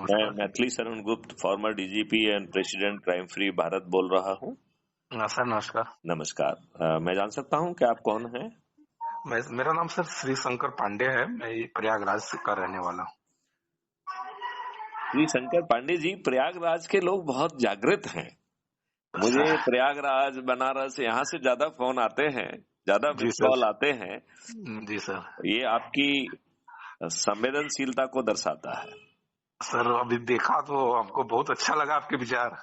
मैं नमस्कार। Maithili Sharan Gupt, farmer DGP and president crime free Bharat बोल रहा हूँ। सर नमस्कार। नमस्कार। मैं जान सकता हूँ कि आप कौन हैं? मेरा नाम सर श्री शंकर पांडे है। मैं ये प्रयागराज का रहने वाला हूँ। श्री शंकर पांडे जी, प्रयागराज के लोग बहुत जागृत हैं। मुझे सर प्रयागराज, बनारस, यहाँ से ज्यादा फोन आते हैं, ज्यादा जी मिस सर। कॉल आते हैं। जी सर। ये आपकी संवेदनशीलता को दर्शाता है। सर अभी देखा तो हमको बहुत अच्छा लगा आपके विचार।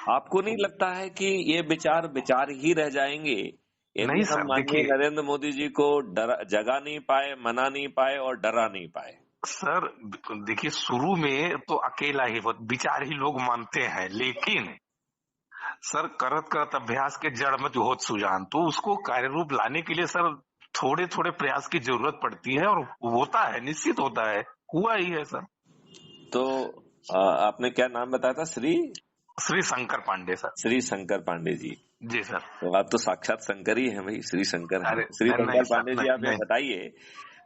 आपको नहीं लगता है कि ये विचार विचार ही रह जाएंगे यदि नहीं हम सर माननीय देखिए, नरेंद्र मोदी जी को जगा नहीं पाए, मना नहीं पाए और डरा नहीं पाए? सर देखिए शुरू में तो अकेला ही विचार ही लोग मानते हैं, लेकिन सर करत करत अभ्यास के जड़ में जो होत सुजान, तो उसको कार्य रूप लाने के लिए सर थोड़े थोड़े प्रयास की जरूरत पड़ती है और होता है, निश्चित होता है, हुआ ही है सर। तो आपने क्या नाम बताया था? श्री शंकर पांडे सर। श्री शंकर पांडे जी। जी सर। तो आप तो साक्षात शंकर ही हैं भाई, श्री शंकर हैं। अरे श्री नहीं शंकर सर, पांडे जी, आप नहीं ये नहीं। बताइए,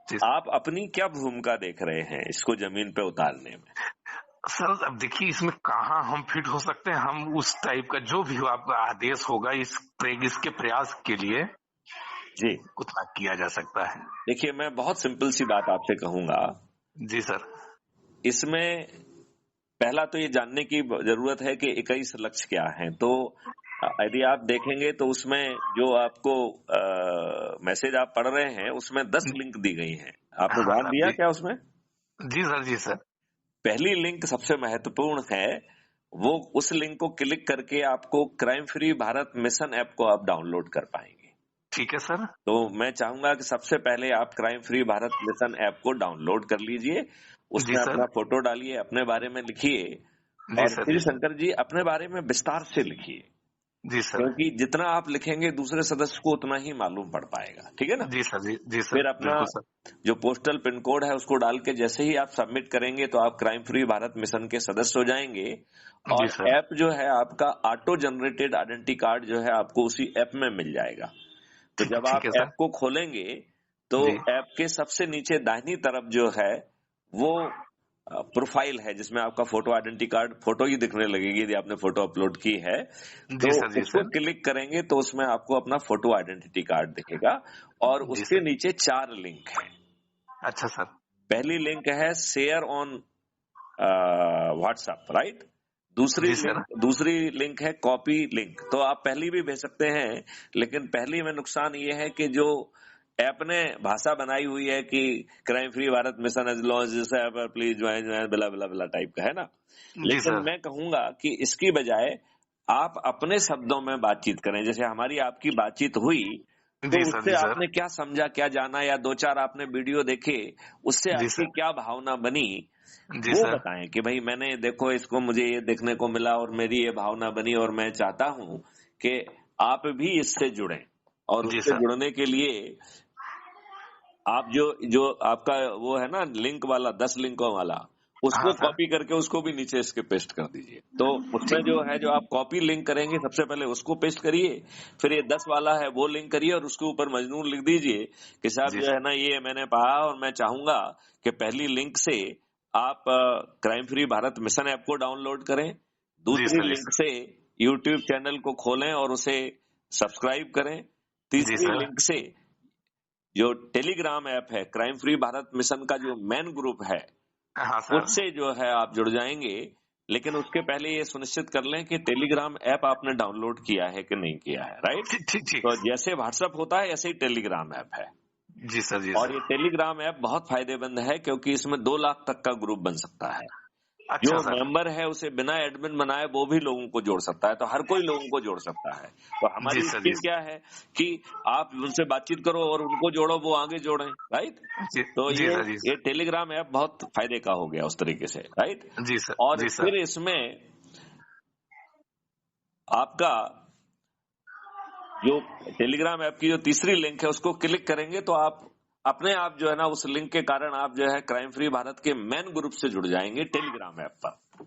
जी आप अपनी क्या भूमिका देख रहे हैं इसको जमीन पे उतारने में? सर, अब देखिए इसमें कहाँ हम फिट हो सकते हैं। हम उस टाइप का जो भी आपका आदेश होगा इसके प्रयास के लिए जी उतना किया जा सकता है। देखिए, मैं बहुत सिंपल सी बात आपसे कहूंगा। जी सर। इसमें पहला तो ये जानने की जरूरत है कि 21 लक्ष्य क्या है। तो यदि आप देखेंगे तो उसमें जो आपको मैसेज आप पढ़ रहे हैं उसमें 10 लिंक दी गई हैं। आपने हाँ ध्यान सर। दिया जी क्या उसमें? जी सर। जी सर। पहली लिंक सबसे महत्वपूर्ण है। वो उस लिंक को क्लिक करके आपको crime free Bharat mission app को आप डाउनलोड कर पाएंगे। ठीक है सर। तो मैं चाहूंगा कि सबसे पहले आप crime free Bharat mission app को डाउनलोड कर लीजिए। जी उसमें सर। अपना फोटो डालिए, अपने बारे में लिखिए जी और सर। श्री जी सर। शंकर जी अपने बारे में विस्तार से लिखिए, जी सर। क्योंकि जितना आप लिखेंगे दूसरे सदस्य को उतना ही मालूम पड़ पाएगा। ठीक है ना? जी सर। जी जी सर। फिर अपना बिल्कुल सर। जो पोस्टल पिन कोड है उसको डाल के जैसे ही आप सबमिट करेंगे तो आप क्राइम फ्री भारत मिशन के सदस्य हो जाएंगे। जी और सर। ऐप जो है आपका ऑटो जनरेटेड आइडेंटिटी कार्ड जो है आपको उसी ऐप में मिल जाएगा। तो जब ठीक आप है ऐप सर। को खोलेंगे तो जी ऐप के सबसे नीचे दाहिनी तरफ जो है वो प्रोफाइल है, जिसमें आपका फोटो आइडेंटिटी कार्ड फोटो ही दिखने लगेगी यदि आपने फोटो अपलोड की है। जी तो सर। जी उसको सर। क्लिक करेंगे तो उसमें आपको अपना फोटो आइडेंटिटी कार्ड दिखेगा और जी उसके सर। नीचे 4 लिंक हैं। अच्छा सर। पहली लिंक है शेयर ऑन व्हाट्सएप, राइट? जी सर। दूसरी लिंक है कॉपी लिंक। तो आप पहली भी भेज सकते हैं, लेकिन पहली में नुकसान ये है कि जो ऐप ने भाषा बनाई हुई है कि crime free Bharat mission as launch this app, please join बिला बिला बिला टाइप का है ना। जी लेकिन सर। मैं कहूंगा कि इसकी बजाय आप अपने शब्दों में बातचीत करें। जैसे हमारी आपकी बातचीत हुई तो जी सर। उससे जी सर। आपने क्या समझा, क्या जाना, या 2-4 आपने वीडियो देखे, उससे जी आपकी सर। क्या भावना बनी, जी वो सर। बताएं कि भाई मैंने देखो इसको, मुझे ये देखने को मिला और मेरी ये भावना बनी और मैं चाहता हूं कि आप भी इससे जुड़ें। और जी उससे सर। जुड़ने के लिए आप जो जो आपका वो है ना लिंक वाला, 10 लिंकों वाला, हाँ उसको सर। कॉपी करके उसको भी नीचे इसके पेस्ट कर दीजिए। तो उसमें ठीक। जो है, जो आप कॉपी लिंक करेंगे सबसे पहले उसको पेस्ट करिए, फिर ये 10 वाला है वो लिंक करिए और उसके ऊपर मजनून लिख दीजिए कि साहब जी जो सर। है ना ये मैंने पढ़ा और मैं चाहूंगा कि पहली लिंक से आप crime free Bharat mission app को डाउनलोड करें, जी दूसरी सर। जी लिंक सर। से यूट्यूब चैनल को खोलें और उसे सब्सक्राइब करें, जी तीसरी सर। लिंक से जो टेलीग्राम ऐप है क्राइम फ्री भारत मिशन का जो मेन ग्रुप है हाँ सर। उससे जो है आप जुड़ जाएंगे। लेकिन उसके पहले ये सुनिश्चित कर लें कि टेलीग्राम ऐप आपने डाउनलोड किया है कि नहीं किया है, राइट? ठीक ठीक ठीक। तो जैसे व्हाट्सएप होता है ऐसे ही टेलीग्राम ऐप है। जी सर। जी और सर। ये टेलीग्राम ऐप बहुत फायदेमंद है क्योंकि इसमें 2 लाख तक का ग्रुप बन सकता है। जो अच्छा सर। मेंबर है उसे बिना एडमिन बनाए वो भी लोगों को जोड़ सकता है, तो हर कोई लोगों को जोड़ सकता है। तो जी हमारी सर। जी स्कीम क्या है कि आप उनसे बातचीत करो और उनको जोड़ो, वो आगे जोड़ें, राइट? जी तो जी ये सर। जी ये टेलीग्राम ऐप बहुत फायदे का हो गया उस तरीके से, राइट? जी सर। और जी सर। फिर इसमें आपका जो टेलीग्राम ऐप की जो तीसरी लिंक है उसको क्लिक करेंगे तो आप अपने आप जो है ना उस लिंक के कारण आप जो है क्राइम फ्री भारत के मेन ग्रुप से जुड़ जाएंगे टेलीग्राम ऐप पर। तो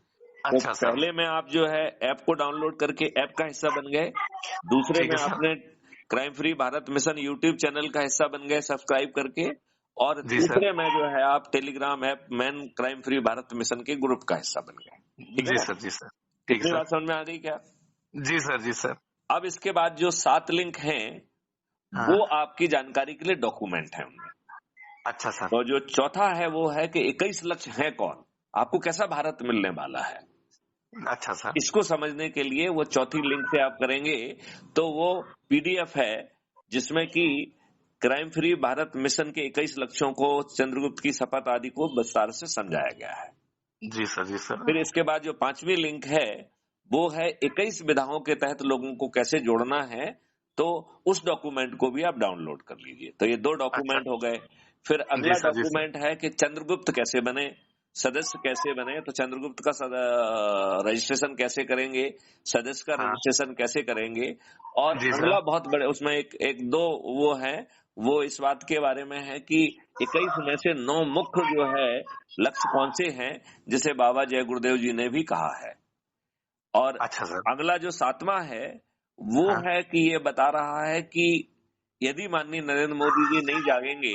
अच्छा सर। पहले में आप जो है ऐप को डाउनलोड करके ऐप का हिस्सा बन गए, दूसरे ठीक में है सर। आपने crime free Bharat mission YouTube channel का हिस्सा बन गए सब्सक्राइब करके, और जी सर। तीसरे में जो है आप Telegram app man crime free Bharat mission के ग्रुप का हिस्सा बन गए। ठीक है जी ना? सर। जी सर। ठीक इतनी सर। बात समझ में आ गई क्या? जी सर। जी सर। अब इसके बाद जो 7 लिंक हैं वो हाँ। आपकी जानकारी के लिए डॉक्यूमेंट है उनमें। अच्छा सर। तो जो चौथा है वो है कि 21 लक्ष्य है कौन, आपको कैसा भारत मिलने वाला है, अच्छा सर। इसको समझने के लिए वो चौथी लिंक से आप करेंगे तो वो पीडीएफ है जिसमें कि क्राइम फ्री भारत मिशन के 21 लक्ष्यों को, चंद्रगुप्त की शपथ आदि को विस्तार से समझाया गया है। जी सर। जी सर। फिर इसके बाद जो 5वीं लिंक है वो है 21 विधाओं के तहत लोगों को कैसे जोड़ना है, तो उस डॉक्यूमेंट को भी आप डाउनलोड कर लीजिए। तो ये 2 अच्छा। डॉक्यूमेंट हो गए। फिर जी अगला सर। जी सर। डॉक्यूमेंट है कि चंद्रगुप्त कैसे बने, सदस्य कैसे बने, तो चंद्रगुप्त का रजिस्ट्रेशन कैसे करेंगे, सदस्य का हाँ। रजिस्ट्रेशन कैसे करेंगे। और जी सर। अगला बहुत बड़े उसमें एक दो वो है, वो इस बात के बारे में है कि 21 में से 9 मुख्य जो है लक्ष्य कौन से हैं, जिसे बाबा जय गुरुदेव जी ने भी कहा है। और अच्छा सर। अगला जो 7वां है वो हाँ। है कि ये बता रहा है कि यदि माननीय नरेंद्र मोदी जी नहीं जागेंगे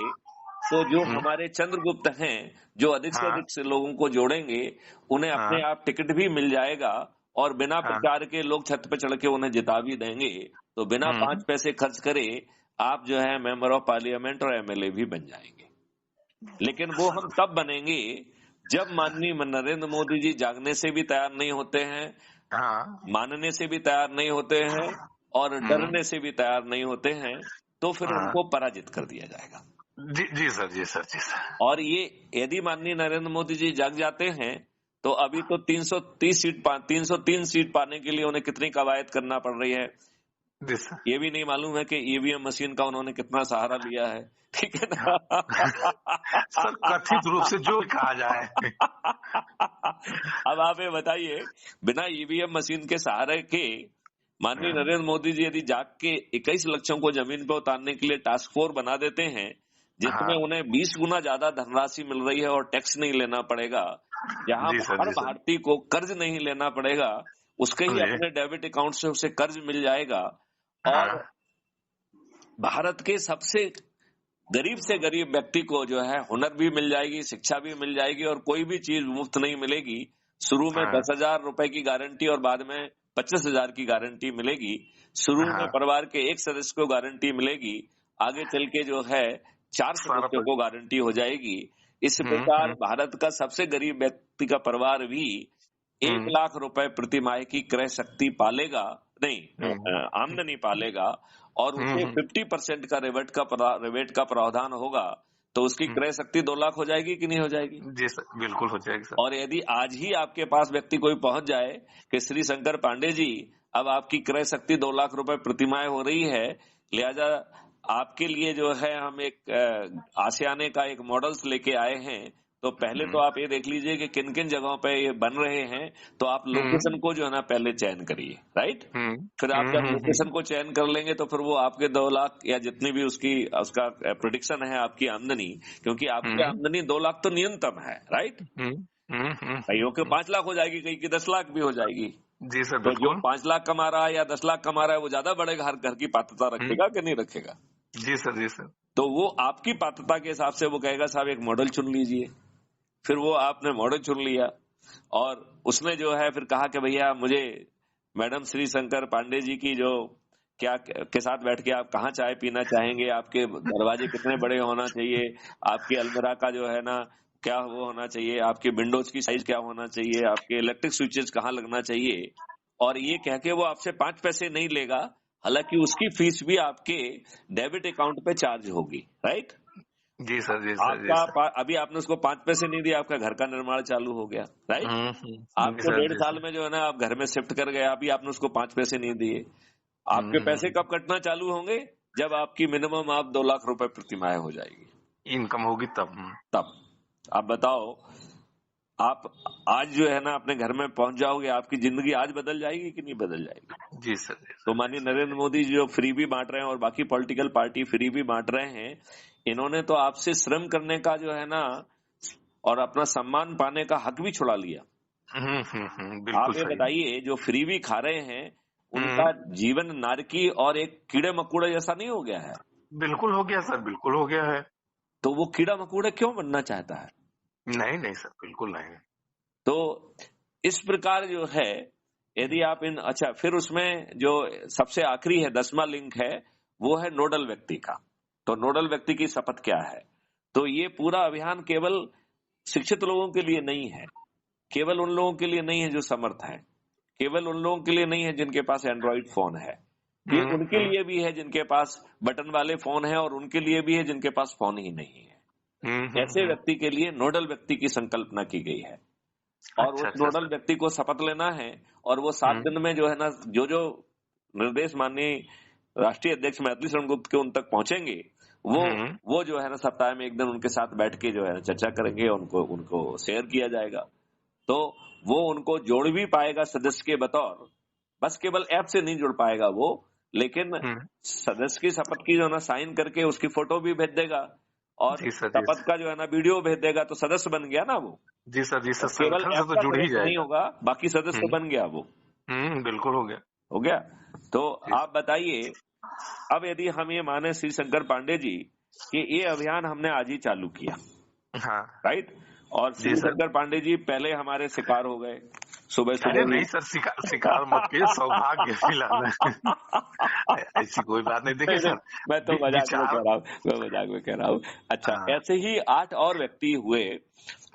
तो जो हम्म, हमारे चंद्रगुप्त हैं, जो अधिक से हाँ। अधिक से लोगों को जोड़ेंगे, उन्हें हाँ। अपने आप टिकट भी मिल जाएगा और बिना हाँ। प्रचार के लोग छत पे चढ़ के उन्हें जिता भी देंगे। तो बिना 5 पैसे खर्च करे आप जो है मेंबर ऑफ पार्लियामेंट और एमएलए भी बन जाएंगे। लेकिन वो हम तब बनेंगे जब माननीय नरेंद्र मोदी जी जागने से भी तैयार नहीं होते हैं, हाँ। मानने से भी तैयार नहीं होते हैं और हम्म, डरने से भी तैयार नहीं होते हैं, तो फिर हाँ। उनको पराजित कर दिया जाएगा। जी जी सर। जी सर। जी सर। और ये यदि माननीय नरेंद्र मोदी जी जाग जाते हैं तो अभी तो 303 सीट पाने के लिए उन्हें कितनी कवायद करना पड़ रही है, जी सर। ये भी नहीं मालूम है कि ईवीएम मशीन का उन्होंने कितना सहारा लिया है। ठीक है हाँ। ना? सर कथित रूप से जो कहा जाए। अब आप ये बताइए, बिना ईवीएम मशीन के सहारे के माननीय हाँ। नरेंद्र मोदी जी यदि जाग के 21 लक्ष्यों को जमीन पर उतारने के लिए टास्क फोर्स बना देते हैं, जिसमें हाँ। उन्हें 20 गुना ज्यादा धनराशि मिल रही है और टैक्स नहीं लेना पड़ेगा, जहां जी सर। हर जी सर। भारतीय को कर्ज नहीं लेना पड़ेगा, उसके ही जी। अपने डेबिट अकाउंट से उसे कर्ज मिल जाएगा। और हाँ। भारत के सबसे गरीब से गरीब व्यक्ति को जो है हुनर भी मिल जाएगी, शिक्षा भी मिल जाएगी और कोई भी चीज मुफ्त नहीं मिलेगी। शुरू में हाँ। 10,000 रुपए की गारंटी और बाद में 25,000 की गारंटी मिलेगी। शुरू में हाँ। परिवार के एक सदस्य को गारंटी मिलेगी, आगे चल के जो है 4 सारा सदस्यों को गारंटी हो जाएगी। इस प्रकार हम्म, भारत का सबसे गरीब व्यक्ति का परिवार भी 1 हम्म, लाख रुपए प्रति माह की क्रय शक्ति पालेगा, नहीं हम्म, आमदनी पालेगा और उसे हम्म, 50% का रिबेट का प्रावधान होगा, तो उसकी हम्म। क्रय शक्ति 2 लाख हो जाएगी कि नहीं हो जाएगी? जी सर। बिल्कुल हो जाएगी सर। और यदि आज ही आपके पास व्यक्ति कोई पहुंच जाए कि श्री शंकर पांडे जी, अब आपकी क्रय शक्ति 2 लाख रुपए प्रतिमाह हो रही है, लिहाजा आपके लिए जो है हम एक आशियाने का एक मॉडल्स लेके आए हैं, तो पहले तो हम्म, आप ये देख लीजिए कि किन किन जगहों पे ये बन रहे हैं, तो आप हम्म, लोकेशन को जो है ना पहले चयन करिए, राइट? हम्म, फिर आप जब लोकेशन को चयन कर लेंगे तो फिर वो आपके 2 लाख या जितनी भी उसका प्रिडिक्शन है आपकी आमदनी, क्योंकि आपकी हम्म, आमदनी 2 लाख तो न्यूनतम है, राइट? हम्म, हम्म, कईयों के 5 लाख हो जाएगी, कई की 10 लाख भी हो जाएगी। जी सर। तो जो बिल्कुल। 5 लाख कमा रहा है या 10 लाख कमा रहा है वो ज्यादा बड़े घर घर की पात्रता हम्म, रखेगा कि नहीं रखेगा? जी सर। जी सर। तो वो आपकी पात्रता के हिसाब से वो कहेगा साहब एक मॉडल चुन लीजिए। फिर वो आपने मॉडल चुन लिया और उसने जो है फिर कहा कि भैया मुझे मैडम श्री शंकर पांडे जी की जो क्या के साथ बैठ के आप कहाँ चाय पीना चाहेंगे, आपके दरवाजे कितने बड़े होना चाहिए, आपकी अलमीरा का जो है ना क्या वो होना चाहिए, आपके विंडोज की साइज क्या होना चाहिए, आपके इलेक्ट्रिक स्विचेस कहाँ लगना चाहिए, और ये कह के वो आपसे 5 पैसे नहीं लेगा। हालांकि उसकी फीस भी आपके डेबिट अकाउंट पे चार्ज होगी, राइट? जी सर। जी सर। जी सर। अभी आपने उसको 5 पैसे नहीं दिए, आपका घर का निर्माण चालू हो गया, राइट? जी आपको सर। 1.5 जी साल सर। में जो है ना आप घर में शिफ्ट कर गए, अभी आपने उसको 5 पैसे नहीं दिए। आपके पैसे हम्म, कब कटना चालू होंगे? जब आपकी मिनिमम आप 2 लाख रुपए प्रति माह हो जाएगी, इनकम होगी तब। तब। आप बताओ, आप आज जो है ना अपने घर में पहुंच जाओगे, आपकी जिंदगी आज बदल जाएगी कि नहीं बदल जाएगी? जी सर। जी तो सर। माननीय नरेंद्र मोदी जी जो फ्री भी बांट रहे हैं और बाकी पॉलिटिकल पार्टी फ्री भी बांट रहे हैं, इन्होंने तो आपसे श्रम करने का जो है ना और अपना सम्मान पाने का हक भी छुड़ा लिया। बिल्कुल आप ये सही। बताइए जो फ्री भी खा रहे हैं उनका हम्म, जीवन नारकी और एक कीड़े मकोड़े जैसा नहीं हो गया है? बिल्कुल हो गया सर। बिल्कुल हो गया है। तो वो कीड़ा मकोड़ा क्यों बनना चाहता है? नहीं नहीं सर, बिल्कुल नहीं। तो इस प्रकार जो है, यदि आप अच्छा, फिर उसमें जो सबसे आखिरी है, 10वां लिंक है, वो है नोडल व्यक्ति का। तो नोडल व्यक्ति की शपथ क्या है? तो ये पूरा अभियान केवल शिक्षित लोगों के लिए नहीं है, केवल उन लोगों के लिए नहीं है जो समर्थ हैं, केवल उन लोगों के लिए नहीं है जिनके पास एंड्रॉइड फोन है, ये उनके लिए भी है जिनके पास बटन वाले फोन है, और उनके लिए भी है जिनके पास फोन ही नहीं है। ऐसे व्यक्ति के लिए नोडल व्यक्ति की संकल्पना की गई है, और अच्छा उस अच्छा नोडल सर। व्यक्ति को शपथ लेना है, और वो 7 दिन में जो है ना, जो जो निर्देश माननीय राष्ट्रीय अध्यक्ष मैथिली शरण गुप्त के उन तक पहुंचेंगे, वो जो है ना सप्ताह में एक दिन उनके साथ बैठ के जो है ना चर्चा करेंगे, उनको उनको शेयर किया जाएगा। तो वो उनको जोड़ भी पाएगा सदस्य के बतौर, बस केवल ऐप से नहीं जुड़ पाएगा वो, लेकिन सदस्य की शपथ की जो है ना साइन करके उसकी फोटो भी भेज देगा, और जी सर, जी शपथ सर। का जो है ना वीडियो भेज देगा, तो सदस्य बन गया ना वो। जी सर, जी सर, तो केवल संगठन से ऐप तो का जुड़ ही सदस्य नहीं जाएगा। होगा, बाकी सदस्य तो बन गया वो। बिल्कुल हो गया। हो गया। तो जी आप बताइए, अब यदि हम ये माने श्री शंकर पांडे जी कि ये अभियान हमने आज ही चालू किया, हाँ राइट, और जी श्री सर। शंकर पांडे जी पहले हमारे शिकार हो गए, सुबह अरे सुबह नहीं ही। सर, शिकार मत कीजिए, सौभाग्य दिलाना। ऐसी कोई बात नहीं, देखिए नहीं नहीं, सर। मैं तो मजाक में विचार। कह रहा हूँ, मैं मजाक में कह रहा हूँ। अच्छा, हाँ ऐसे ही 8 और व्यक्ति हुए,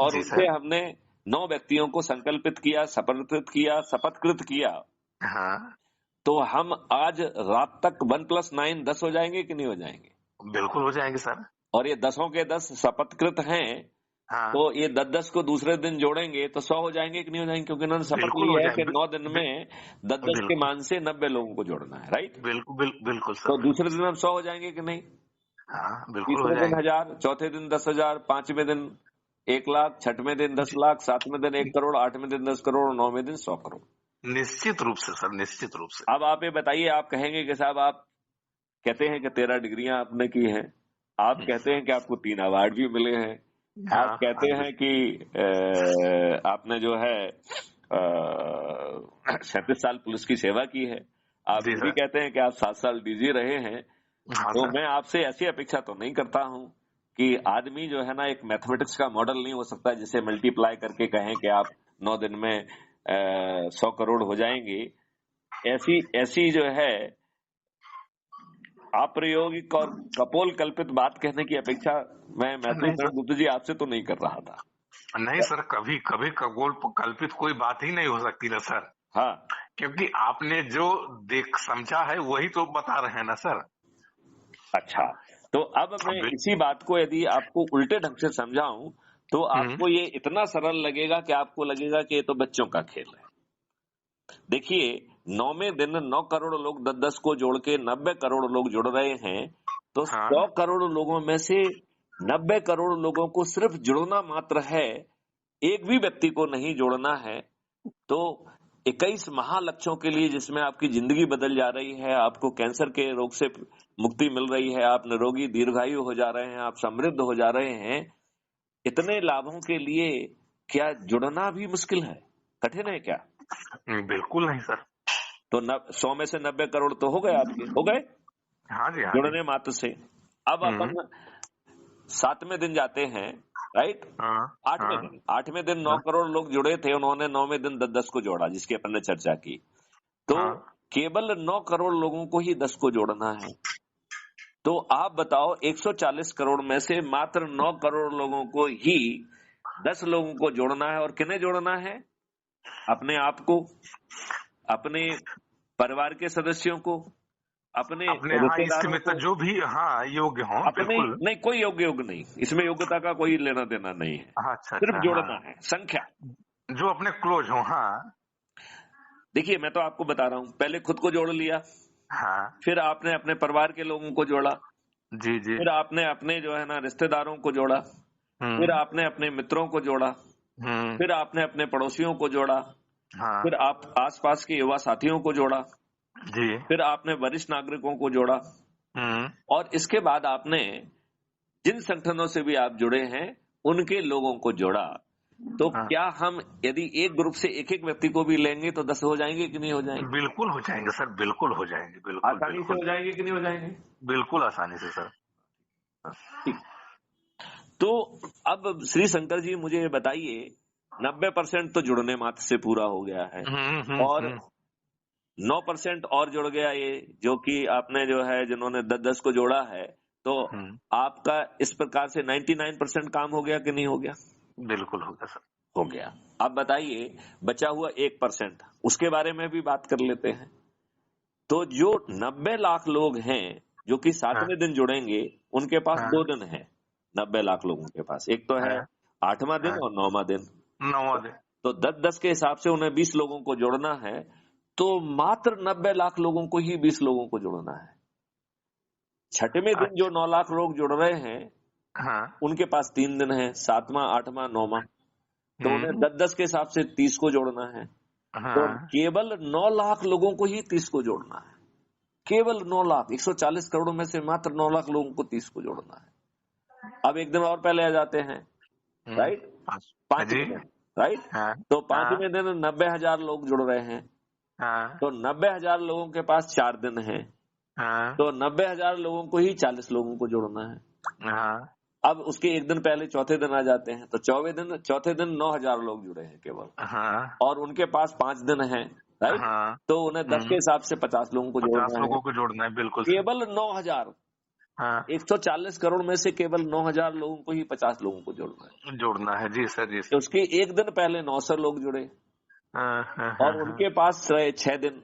और जी उनसे सर। हमने 9 व्यक्तियों को संकल्पित किया, शपथकृत किया। हाँ तो हम आज रात तक 1+9 10 हो जाएंगे कि नहीं हो जाएंगे? बिल्कुल हो जाएंगे सर। और ये 10 के 10 शपथकृत हैं, तो हाँ ये 10-10 को दूसरे दिन जोड़ेंगे तो 100 हो जाएंगे कि नहीं हो जाएंगे? क्योंकि इन्होंने शपथ बिल्कुल ली हो है कि जाएंगे। 9 दिन में 10-10 के बिल्कुल मान से 90 लोगों को जोड़ना है, राइट? बिल्कुल तो सर, दूसरे बिल्कुल दिन सर। हम 100 हो जाएंगे कि नहीं? हाँ बिल्कुल हो तीसरे दिन जाएंगे। 1000, चौथे दिन 10,000, पांचवें दिन 1,00,000, छठवें दिन 10,00,000, सातवें दिन 1 करोड़, आठवें दिन 10 करोड़, और 9वें दिन 100 करोड़। निश्चित रूप से सर, निश्चित रूप से। अब आप ये बताइए, आप कहेंगे कि साहब, आप कहते हैं कि 13 डिग्रियां आपने की हैं, आप कहते हैं कि आपको 3 अवार्ड भी मिले हैं, आप हाँ कहते हाँ हैं कि आपने जो है 37 साल पुलिस की सेवा की है, आप जी ये भी सर। कहते हैं कि आप 7 साल डीजी रहे हैं। हाँ तो सर। मैं आपसे ऐसी अपेक्षा तो नहीं करता हूं कि आदमी जो है ना एक मैथमेटिक्स का मॉडल नहीं हो सकता जिसे मल्टीप्लाई करके कहें कि आप 9 दिन में 100 करोड़ हो जाएंगे। ऐसी ऐसी जो है अप्रायोगिक और कपोल कल्पित बात कहने की अपेक्षा मैं मैथिली नहीं शरण सर, गुप्त जी आपसे तो नहीं कर रहा था। नहीं सर, कभी कभी खगोल कल्पित कोई बात ही नहीं हो सकती ना सर। हाँ, क्योंकि आपने जो देख समझा है वही तो बता रहे हैं ना सर। अच्छा, तो अब मैं अब इसी बात को यदि आपको उल्टे ढंग से समझाऊं, तो हम्म, आपको ये इतना सरल लगेगा कि आपको लगेगा कि ये तो बच्चों का खेल है। देखिए, 9वें दिन 9 करोड़ लोग 10-10 को जोड़ के 90 करोड़ लोग जुड़ रहे हैं, तो 100 हाँ करोड़ लोगों में से 90 करोड़ लोगों को सिर्फ जुड़ना मात्र है, एक भी व्यक्ति को नहीं जोड़ना है। तो 21 महालक्ष्यों के लिए, जिसमें आपकी जिंदगी बदल जा रही है, आपको कैंसर के रोग से मुक्ति मिल रही है, आप निरोगी दीर्घायु हो जा रहे हैं, आप समृद्ध हो जा रहे हैं, इतने लाभों के लिए क्या जुड़ना भी मुश्किल है? कठिन है क्या? बिल्कुल नहीं सर। तो 100 में से 90 करोड़ तो हो गए, आपके हो गए हाँ जी, हाँ जी। जुड़ने मात्र से। अब हम्म, अपन 7वें दिन जाते हैं, राइट? हाँ हाँ 8वें दिन 9 हाँ करोड़ लोग जुड़े थे, उन्होंने 9वें दिन 10-10 को जोड़ा, जिसकी अपन ने चर्चा की। तो हाँ। केवल 9 करोड़ लोगों को ही 10 को जोड़ना है। तो आप बताओ, 140 करोड़ में से मात्र 9 करोड़ लोगों को ही 10 लोगों को जोड़ना है, और किन्हें जोड़ना है? अपने आप को, अपने परिवार के सदस्यों को, अपने अपने हाँ इष्ट रिश्तेदारों मित्र को, जो भी हाँ योग्य हों, अपने बिल्कुल। नहीं, कोई योग नहीं, इसमें योग्यता का कोई लेना देना नहीं है, हाँ, अच्छा सिर्फ अच्छा, जोड़ना हाँ। है, संख्या। जो अपने क्लोज हों, हाँ देखिए, मैं तो आपको बता रहा हूं, पहले खुद को जोड़ लिया, हाँ। फिर आपने अपने परिवार के लोगों को जोड़ा, जी जी। फिर आपने अपने जो है ना रिश्तेदारों को जोड़ा, फिर हम्म आपने अपने मित्रों को जोड़ा, हम्म। फिर आपने अपने पड़ोसियों को जोड़ा, हाँ फिर आप आसपास के युवा साथियों को जोड़ा, जी। फिर आपने वरिष्ठ नागरिकों को जोड़ा, हम्म। और इसके बाद आपने जिन संगठनों से भी आप जुड़े हैं उनके लोगों को जोड़ा। तो हाँ क्या हम यदि एक ग्रुप से एक-एक व्यक्ति को भी लेंगे तो 10 हो जाएंगे कि नहीं हो जाएंगे? बिल्कुल हो जाएंगे सर, बिल्कुल हो जाएंगे, बिल्कुल आसानी से बिल्कुल। हो जाएंगे कि नहीं हो जाएंगे? बिल्कुल आसानी से सर। ठीक। तो अब श्री शंकर जी मुझे ये बताइए, 90% तो जुड़ने मात्र से पूरा हो गया है और 9% और जुड़ गया, ये जो कि आपने जो है जिन्होंने 10-10 को जोड़ा है, तो आपका इस प्रकार से 99% काम हो गया कि नहीं हो गया? बिल्कुल हो गया सर, हो गया। अब बताइए बचा हुआ 1%, उसके बारे में भी बात कर लेते हैं। तो जो 90 लाख लोग हैं जो कि 7वें दिन जुड़ेंगे, उनके पास 2 दिन है। 90 लाख लोगों के पास एक तो है 8वां दिन और 9वां दिन। 9वां दिन। तो 10-10 के हिसाब से उन्हें 20 लोगों को जोड़ना है, तो मात्र 90 लाख लोगों को ही 20 लोगों को जोड़ना है। 6वें दिन जो 9 लाख लोग जुड़ रहे हैं, उनके पास 3 दिन है, 7वां, 8वां, 9वां। तो उन्हें 10-10 के हिसाब से 30 को जोड़ना है। तो केवल 9 लाख लोगों को ही 30 को जोड़ना है। केवल 9 लाख, 140 करोड़ में से मात्र 9 लाख लोगों को 30 को जोड़ना है। अब एक दिन और पहले आ जाते हैं, राइट? 5वें दिन, राइट? तो 5वें दिन 90,000 लोग जुड़ रहे हैं। तो 90,000 लोगों के पास 4 दिन है। तो 90,000 लोगों को ही 40 लोगों को जोड़ना है। अब उसके एक दिन पहले चौथे दिन आ जाते हैं। तो चौथे दिन 9,000 लोग जुड़े हैं केवल, और उनके पास 5 दिन है, राइट? तो उन्हें 10 के हिसाब से 50 लोगों को जोड़ना है। 50 लोगों को जोड़ना है, बिल्कुल। केवल 9,000, 140 करोड़ में से केवल 9,000 लोगों को ही 50 लोगों को जोड़ना है। जी सर, जी सर। तो उसके एक दिन पहले 900 लोग जुड़े और उनके पास 6 दिन,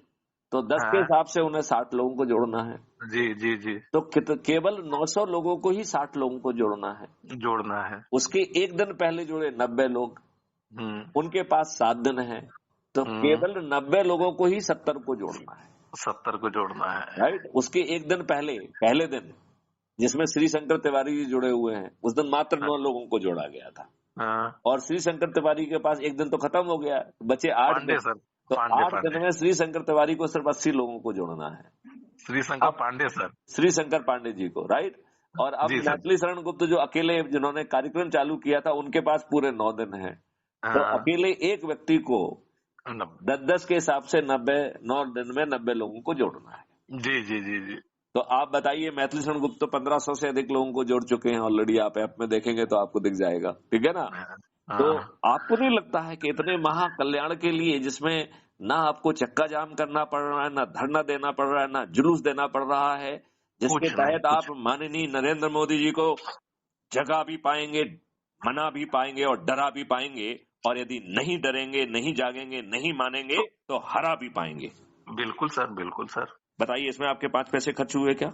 तो 10 के हिसाब से उन्हें 60 लोगों को जोड़ना है। जी जी जी। तो केवल 900 लोगों को ही 60 लोगों को जोड़ना है। उसके एक दिन पहले जुड़े 90 लोग, उनके पास 7 दिन है। तो केवल 90 लोगों को ही 70 को जोड़ना है। 70 को जोड़ना है, राइट? उसके एक दिन पहले दिन जिसमें श्री शंकर तिवारी जी जुड़े हुए हैं, उस दिन मात्र 9 लोगों को जोड़ा गया था। और श्री शंकर तिवारी के पास एक दिन तो खत्म हो गया, बचे 8 दिन। तो 8 दिन में श्री शंकर तिवारी को सिर्फ 80 लोगों को जोड़ना है। श्री शंकर पांडे सर, श्री शंकर पांडे जी को, राइट? और अब मैथिली शरण गुप्त जो अकेले जिन्होंने कार्यक्रम चालू किया था, उनके पास पूरे 9 दिन है। तो अकेले एक व्यक्ति को 10-10 के हिसाब से 9 दिन में 90 लोगों को जोड़ना है। जी जी जी जी। तो आप बताइए, मैथिली शरण गुप्त तो 1500 से अधिक लोगों को जोड़ चुके हैं ऑलरेडी। आप ऐप में देखेंगे तो आपको दिख जाएगा, ठीक है ना? तो आपको नहीं लगता है कि इतने महाकल्याण के लिए, जिसमें ना आपको चक्का जाम करना पड़ रहा है, ना धरना देना पड़ रहा है, ना जुलूस देना पड़ रहा है, जिसके तहत आप माननीय नरेंद्र मोदी जी को जगा भी पाएंगे, मना भी पाएंगे और डरा भी पाएंगे, और यदि नहीं डरेंगे, नहीं जागेंगे, नहीं मानेंगे तो हरा भी पाएंगे? बिल्कुल सर, बिल्कुल सर। बताइए, इसमें आपके 5 पैसे खर्च हुए क्या?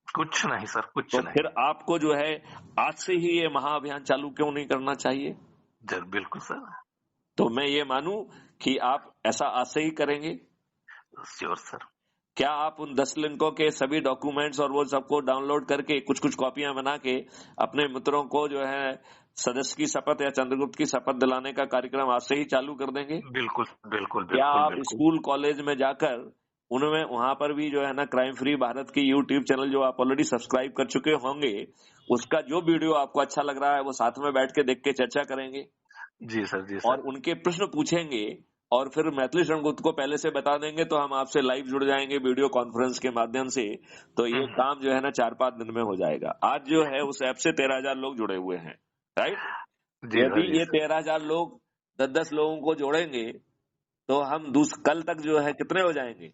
कुछ नहीं सर, कुछ तो नहीं। फिर आपको जो है आज से ही ये महाअभियान चालू क्यों नहीं करना चाहिए? बिल्कुल सर। तो मैं ये मानूं कि आप ऐसा आज से ही करेंगे? Sure sir. क्या आप उन 10 लिंकों के सभी डॉक्यूमेंट्स और वो सबको डाउनलोड करके कुछ कॉपियां बना के अपने मित्रों को जो है सदस्य की शपथ या चंद्रगुप्त की शपथ दिलाने का कार्यक्रम आज से ही चालू कर देंगे? बिल्कुल बिल्कुल। क्या आप स्कूल कॉलेज में जाकर उनमें वहां पर भी जो है ना क्राइम फ्री भारत की यूट्यूब चैनल जो आप ऑलरेडी सब्सक्राइब कर चुके होंगे, उसका जो वीडियो आपको अच्छा लग रहा है वो साथ में बैठ के देख के चर्चा करेंगे? जी सर, जी सर। और उनके प्रश्न पूछेंगे और फिर मैथिली शरण गुप्त को पहले से बता देंगे, तो हम आपसे लाइव जुड़ जाएंगे वीडियो कॉन्फ्रेंस के माध्यम से। तो ये काम जो है ना 4-5 दिन में हो जाएगा। आज जो है उस ऐप से 13,000 लोग जुड़े हुए हैं, राइट? यदि ये 13,000 लोग 10-10 लोगों को जोड़ेंगे तो हम कल तक जो है कितने हो जाएंगे?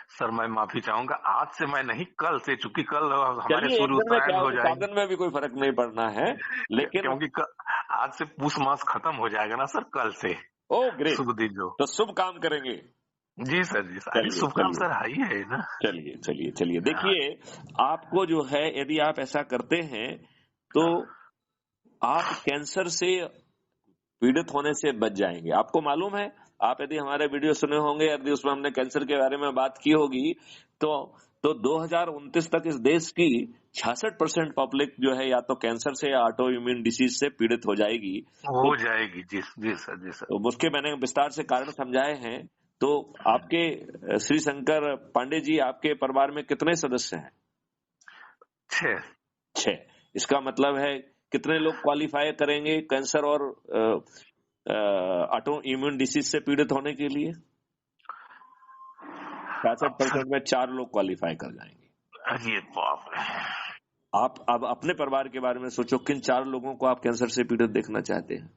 सर मैं माफी चाहूंगा, आज से मैं नहीं, कल से, चूंकि कल हमारे सूर्य उत्तरायण हो जाएगा। 7 दिन में भी कोई फर्क नहीं पड़ना है, लेकिन क्योंकि आज से पूस मास खत्म हो जाएगा ना सर, कल से। ओ ग्रेट, शुभ दिन जो, तो शुभ काम करेंगे। जी सर, जी सर। शुभ काम सर है ना। चलिए देखिए, आपको जो है यदि आप ऐसा करते हैं तो आप कैंसर से पीड़ित होने से बच जाएंगे। आपको मालूम है, आप यदि हमारे वीडियो सुने होंगे, यदि उसमें हमने कैंसर के बारे में बात की होगी, तो 2029 तक इस देश की 66% पब्लिक जो है या तो कैंसर से या ऑटो इम्यून डिसीज से पीड़ित हो जाएगी। जी सर, जी सर। तो उसके मैंने विस्तार से कारण समझाए हैं। तो आपके श्री शंकर पांडे जी, आपके परिवार में कितने सदस्य हैं? 6। इसका मतलब है कितने लोग क्वालिफाई करेंगे कैंसर और ऑटो इम्यून डिसीज से पीड़ित होने के लिए? 66% में 4 लोग क्वालिफाई कर जाएंगे। अरे बाप रे। आप अब अपने परिवार के बारे में सोचो, किन 4 लोगों को आप कैंसर से पीड़ित देखना चाहते हैं?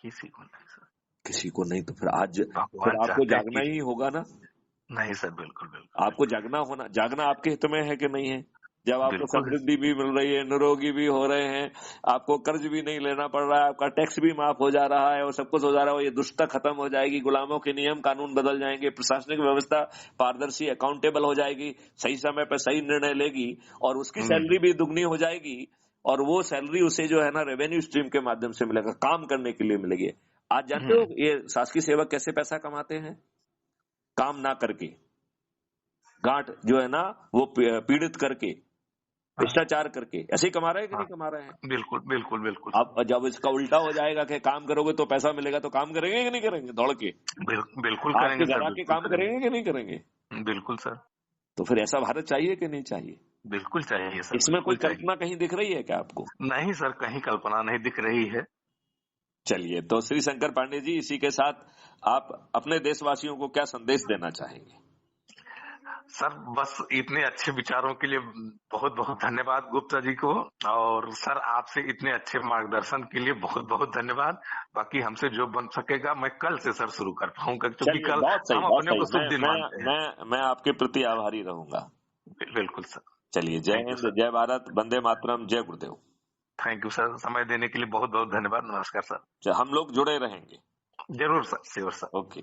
किसी को नहीं सर। किसी को नहीं, तो फिर भगवान आपको चाहते हैं जागना कि ही होगा ना। नहीं सर, बिल्कुल बिल्कुल आपको जागना आपके हित में है कि नहीं है? जब आपको बिल्कुल है। समृद्धि भी मिल रही है, निरोगी भी हो रहे हैं, आपको कर्ज भी नहीं लेना पड़ रहा है, आपका टैक्स भी माफ हो जा रहा है और सब कुछ हो जा रहा है, ये दुष्टता खत्म हो जाएगी, गुलामों के नियम कानून बदल जाएंगे, प्रशासनिक व्यवस्था पारदर्शी अकाउंटेबल हो जाएगी, सही समय पर सही निर्णय लेगी और उसकी सैलरी भी दुगनी हो जाएगी और वो सैलरी उसे जो है ना रेवेन्यू स्ट्रीम के माध्यम से मिलेगा, काम करने के लिए मिलेगी। आज जानते हो ये शासकीय सेवक कैसे पैसा कमाते हैं? काम ना करके, गांठ जो है ना वो पीड़ित करके, भ्रष्टाचार करके, ऐसे ही कमा रहे हैं कि हाँ, नहीं कमा रहे हैं? बिल्कुल बिल्कुल बिल्कुल अब जब इसका उल्टा हो जाएगा कि काम करोगे तो पैसा मिलेगा, तो काम करेंगे कि नहीं करेंगे दौड़ के? बिल्कुल आपके करेंगे घर सर, आके बिल्कुल काम करेंगे। करेंगे कि नहीं करेंगे? बिल्कुल सर, तो फिर ऐसा भारत चाहिए कि नहीं चाहिए? बिल्कुल चाहिए सर, इसमें कोई बिल्कुल चाहिए। कल्पना कहीं दिख रही है क्या आपको? नहीं सर, कहीं कल्पना नहीं दिख रही है। चलिए, तो श्री शंकर पांडे जी, इसी के साथ आप अपने देशवासियों को क्या संदेश देना चाहेंगे? सर बस इतने अच्छे विचारों के लिए बहुत बहुत धन्यवाद गुप्ता जी को, और सर आपसे इतने अच्छे मार्गदर्शन के लिए बहुत बहुत धन्यवाद। बाकी हमसे जो बन सकेगा मैं कल से सर शुरू कर पाऊंगा, क्योंकि चलिए, कल बहुत सही, हम बहुत अपने सही। को शुभ दिन मानते हैं। मैं आपके प्रति आभारी रहूंगा। बिल्कुल सर। चलिए, जय थैंक यू हिंद, सर। जय भारत, वंदे मातरम, जय गुरुदेव। थैंक यू सर, समय देने के लिए बहुत बहुत धन्यवाद। नमस्कार सर। हम लोग जुड़े रहेंगे। जरूर सर, श्योर सर। ओके।